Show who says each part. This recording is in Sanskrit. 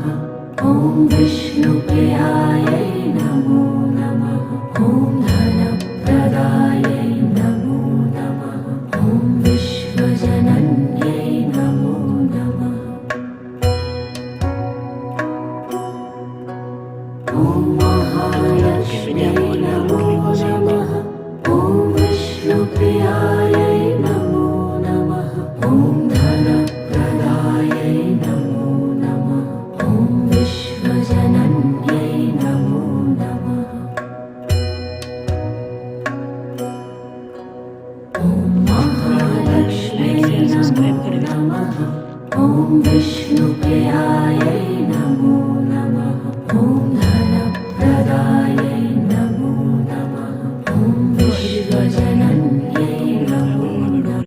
Speaker 1: ॐ विष्णुप्रियायै नमो नमः। ॐ धनप्रदायै नमो नमः। ॐ विश्वजनन्यै नमो नमः। ॐ महालक्ष्म्यै नमो नमः। ॐ विष्णुप्रियायै नमो नमः। ॐ धनप्रदायै नमो नमः। ॐ विश्वजनन्यै नमो नमः। ॐ महालक्ष्म्यै नमो नमः। ॐ विष्णु